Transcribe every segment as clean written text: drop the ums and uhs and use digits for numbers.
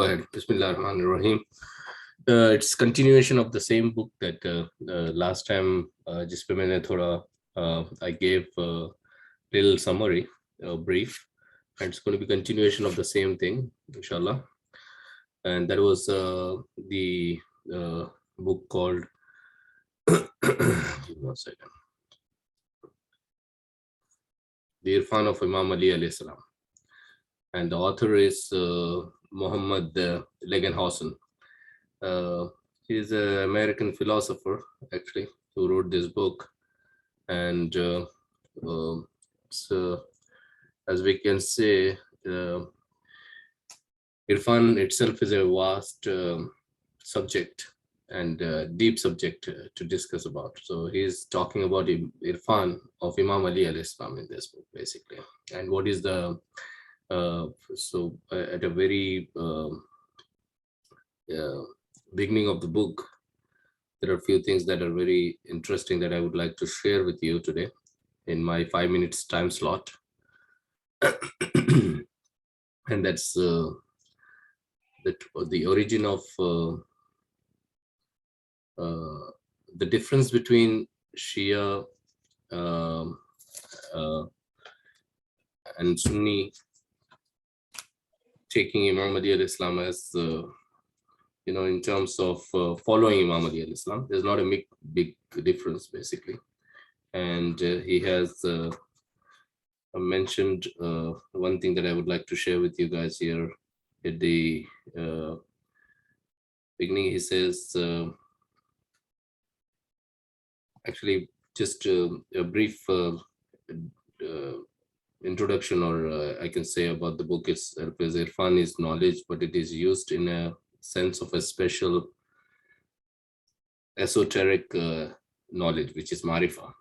Go ahead. Bismillah ar-Rahman ar-Rahim. It's continuation of the same book that last time just I gave a little summary, brief, and it's going to be continuation of the same thing, inshallah. And that was the book called give me 1 second. The Irfan of Imam Ali alayhi salam. And the author is Muhammad Legenhausen. He's an American philosopher, actually, who wrote this book. And as we can say, Irfan itself is a vast subject and deep subject to discuss about. So he's talking about Irfan of Imam Ali alayhi salam in this book, basically. And what is the at a very beginning of the book, there are a few things that are very interesting that I would like to share with you today in my 5 minutes time slot. And that's the origin of the difference between Shia and Sunni taking Imam Ali al-Islam as, in terms of following Imam Ali al-Islam. There's not a big difference, basically. And he has mentioned one thing that I would like to share with you guys here at the beginning. He says, actually, just a brief introduction, or I can say about the book is Irfan is knowledge, but it is used in a sense of a special esoteric knowledge, which is marifa,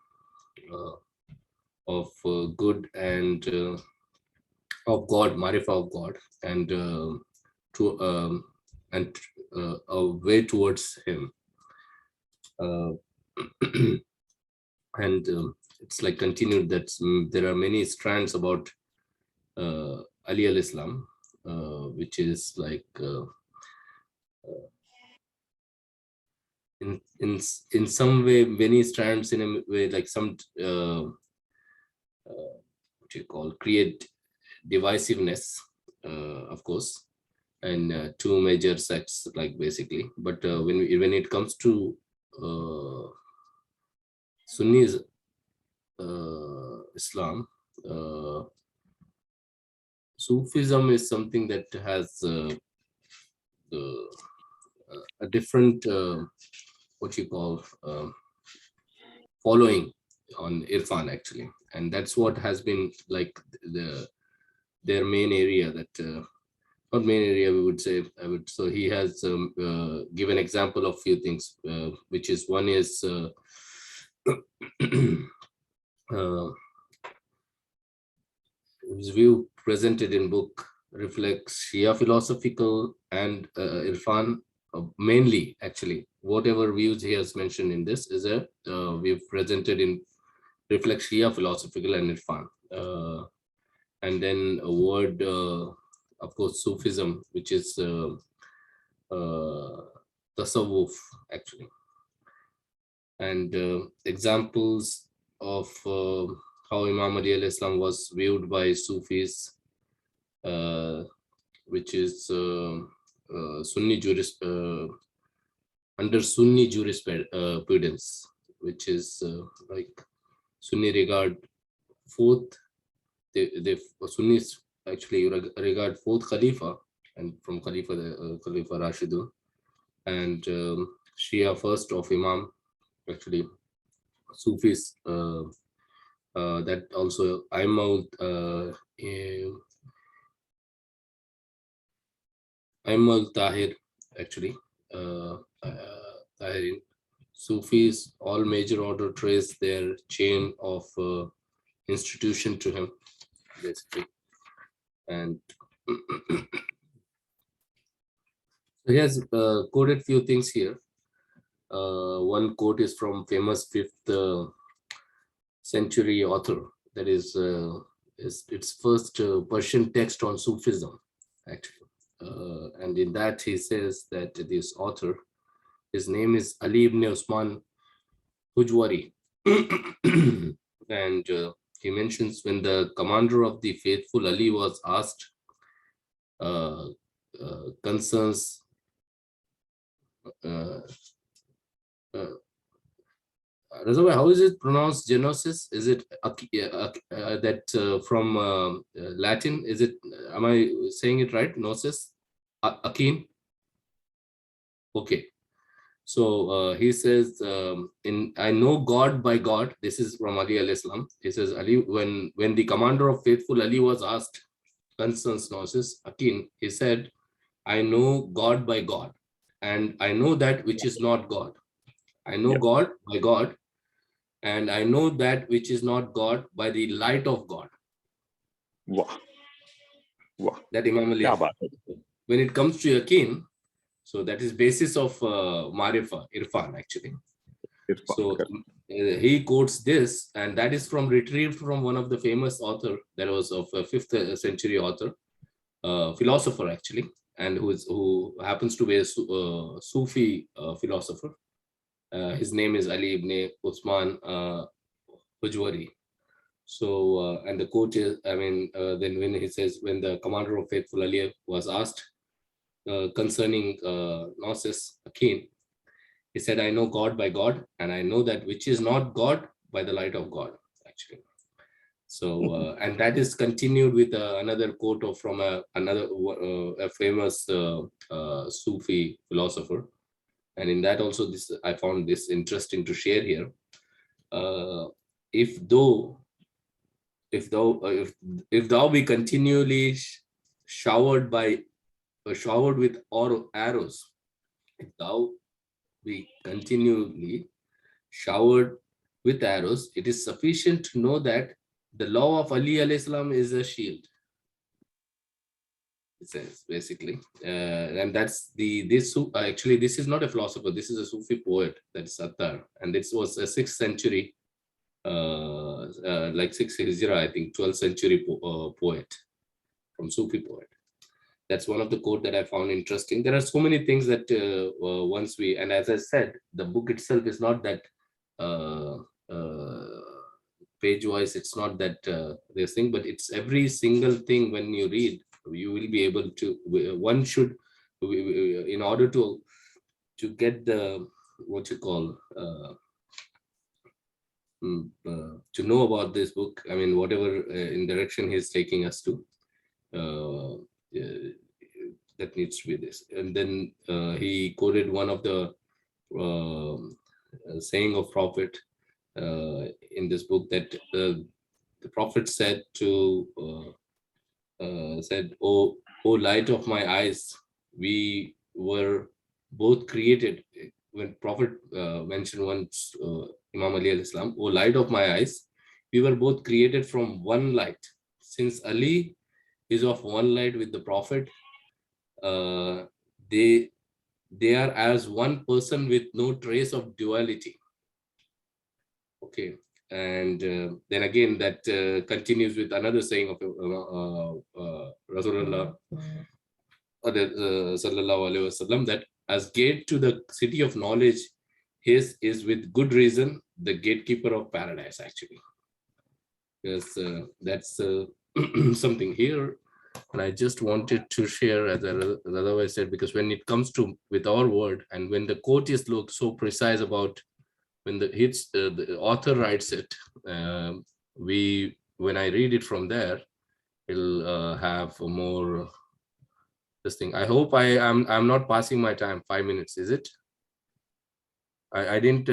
of good and of God, marifa of God, and a way towards Him. And it's like continued that there are many strands about Ali al-Islam, which is like in some way, many strands in a way, like some what you call create divisiveness, of course, and two major sects, like basically. But when it comes to Sunnis Islam, Sufism is something that has a different what you call following on Irfan, actually, and that's what has been like their main area. That not main area, we would say. So he has given example of few things, which is one is his view presented in book reflects Shia philosophical and Irfan mainly, actually, whatever views he has mentioned in this is a we've presented in reflects Shia philosophical and Irfan, and then a word, of course, Sufism, which is tasawwuf, actually, and examples of how Imam Ali al-Islam was viewed by Sufis, which is Sunni under Sunni jurisprudence, which is like Sunni regard fourth, the Sunnis actually regard fourth Khalifa, and from Khalifa Khalifa Rashidun, and Shia first of Imam, actually Sufis. That also Aimal Tahir, actually, Tahirin. Sufis, all major order trace their chain of institution to him, basically. And he has quoted few things here. One quote is from famous 5th century author, that is its first Persian text on Sufism, actually. and in that he says that this author, his name is Ali ibn Usman Hujwari. And he mentions when the commander of the faithful Ali was asked uh, concerns uh, uh, Razawai, how is it pronounced? Genosis? Is it that from Latin? Is it? Am I saying it right? Gnosis, Akin. Okay. So he says, "In I know God by God." This is from Ali alayhi salam. He says, Ali, when the commander of faithful Ali was asked concerns Gnosis, Akin, he said, "I know God by God, and I know that which is not God. I know Yeah. God by God, and I know that which is not God by the light of God." वाह वाह, That Imam क्या Ali. बात है. When it comes to Yaqeen, so that is basis of Marifa, Irfan actually. Irfan So कर. he quotes this, and that is from retrieved from one of the famous author that was of a fifth century author, philosopher actually, and who happens to be a Sufi philosopher. His name is Ali ibn Usman Hujwari. So, and the quote is, I mean, then when he says, when the commander of faithful Ali was asked concerning Gnosis, Akin, he said, I know God by God, and I know that which is not God by the light of God, actually. So, and that is continued with another quote of from another a famous Sufi philosopher. And in that also, this I found this interesting to share here. Uh, if though if thou if thou be continually showered by showered with arrows, if thou be continually showered with arrows, it is sufficient to know that the law of Ali alayhi salam is a shield. It says basically, and that's this actually this is not a philosopher. This is a Sufi poet. That's Sattar, and this was a 6th century, like 6th Hijra, I think 12th century poet from Sufi poet. That's one of the quote that I found interesting. There are so many things that once we, and as I said, the book itself is not that uh, uh, page wise. It's not that this thing, but it's every single thing when you read, you will be able to. One should, in order to get the what you call. To know about this book, I mean, whatever in direction he's taking us to, uh, that needs to be this. And then he quoted one of the saying of Prophet in this book that the Prophet said to said, "O light of my eyes, we were both created." When Prophet mentioned once Imam Ali al Islam, "O light of my eyes, we were both created from one light." Since Ali is of one light with the Prophet, uh, they they are as one person with no trace of duality. Okay, and then again that continues with another saying of Rasulullah sallallahu alaihi wasallam, that as gate to the city of knowledge, his is with good reason the gatekeeper of paradise. Actually, because that's something here. And I just wanted to share, as I otherwise said, because when it comes to with our word, and when the quote is look so precise about when the author writes it, we when I read it from there, it'll have a more this thing. I hope I'm not passing my time. 5 minutes, is it? I didn't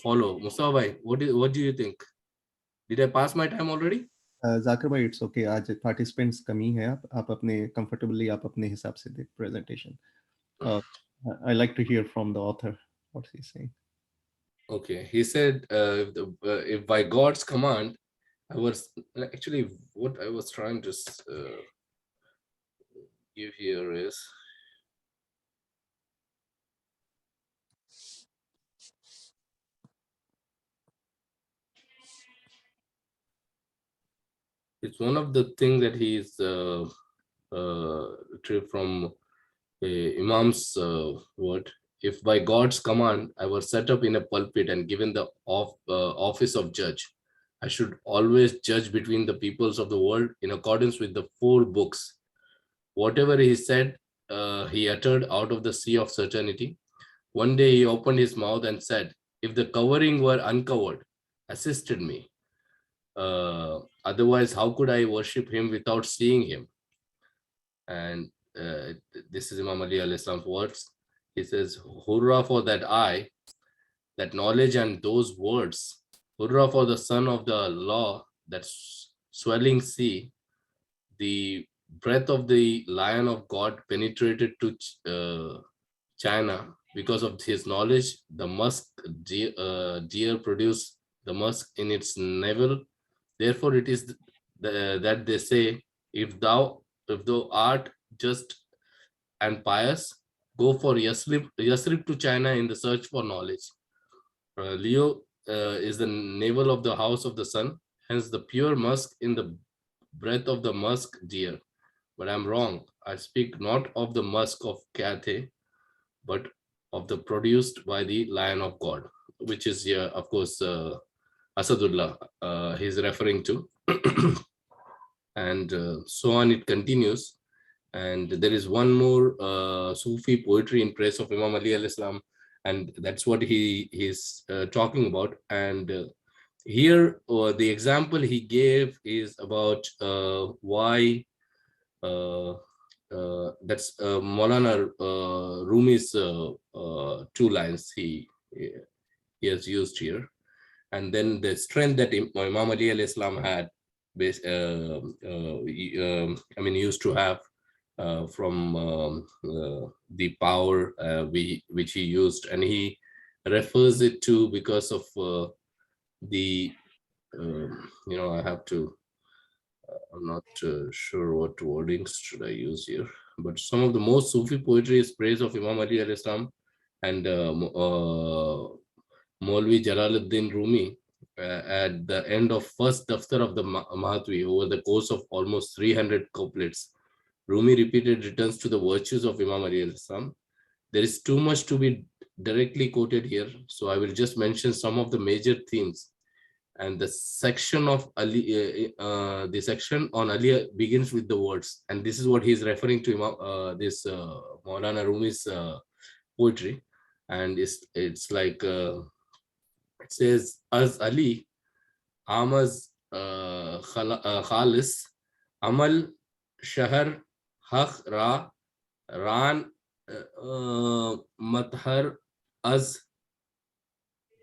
follow. Mustafa bhai, what do you think? Did I pass my time already? Zakir भाई it's okay, आज participants कमी है, आप अपने comfortably आप अपने हिसाब से दे presentation. I like to hear from the author what he's saying. Okay, he said, if by God's command, I was actually what I was trying to give here is it's one of the things that he's retrieved from Imam's word. If by God's command I were set up in a pulpit and given the office of judge, I should always judge between the peoples of the world in accordance with the 4 books. Whatever he said, he uttered out of the sea of certainty. One day he opened his mouth and said, if the covering were uncovered, assisted me. Otherwise, how could I worship him without seeing him? And this is Imam Ali alayhi salam's words. He says, hurrah for that eye, that knowledge and those words. Hurrah for the son of the law, that swelling sea. The breath of the lion of God penetrated to China. Because of his knowledge, the musk deer produce the musk in its navel. Therefore, it is that they say, if thou art just and pious, go for Yasrib to China in the search for knowledge. Leo is the navel of the house of the sun, hence the pure musk in the breath of the musk deer. But I'm wrong. I speak not of the musk of Cathay, but of the produced by the lion of God, which is here, of course, Asadullah he's referring to. And so on it continues. And there is one more Sufi poetry in praise of Imam Ali alayhi salam, and that's what he is talking about. And here the example he gave is about why that's Maulana Rumi's 2 lines he has used here. And then the strength that Imam Ali alayhi salam had, used to have from the power which he used, and he refers it to because of the I have to, I'm not sure what wordings should I use here, but some of the most Sufi poetry is praise of Imam Ali alayhi salam and Maulvi Jalaluddin Rumi. At the end of first daftar of the Mahatvi, over the course of almost 300 couplets, Rumi repeated returns to the virtues of Imam Ali alayhi salam. There is too much to be directly quoted here, so I will just mention some of the major themes. And the section of Ali, the section on Ali begins with the words, and this is what he is referring to this Maulana Rumi's poetry, and it's like it says, as Ali, Amaz Khalis, Amal Shahar Haq Ra Ran Mathar Az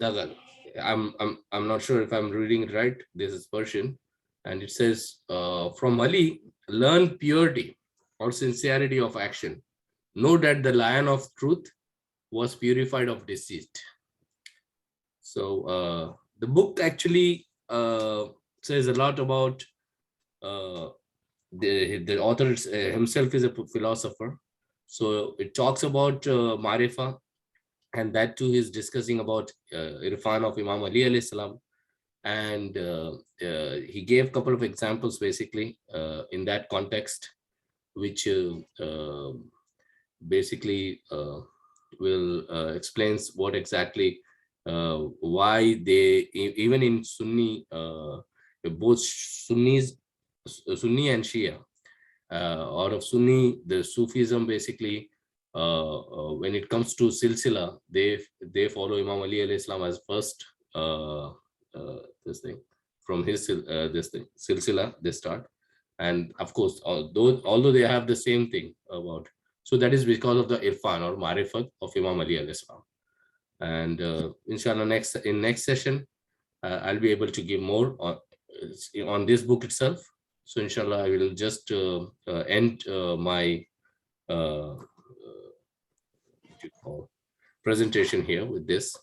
Dagal. I'm not sure if I'm reading it right. This is Persian, and it says, from Ali, learn purity or sincerity of action. Know that the lion of truth was purified of deceit. So the book actually says a lot about the author himself is a philosopher. So it talks about Marifa, and that too is discussing about Irfan of Imam Ali alayhi salam. And he gave a couple of examples basically in that context, which basically will explains what exactly why they, even in Sunni, both Sunni and Shia, out of Sunni, the Sufism basically, when it comes to silsila, they follow Imam Ali alayhi salam as first this thing, from his this thing silsila they start. And of course, although they have the same thing about, so that is because of the irfan or marifat of Imam Ali alayhi salam. And inshallah next session I'll be able to give more on this book itself. So inshallah I will just end my what you call presentation here with this.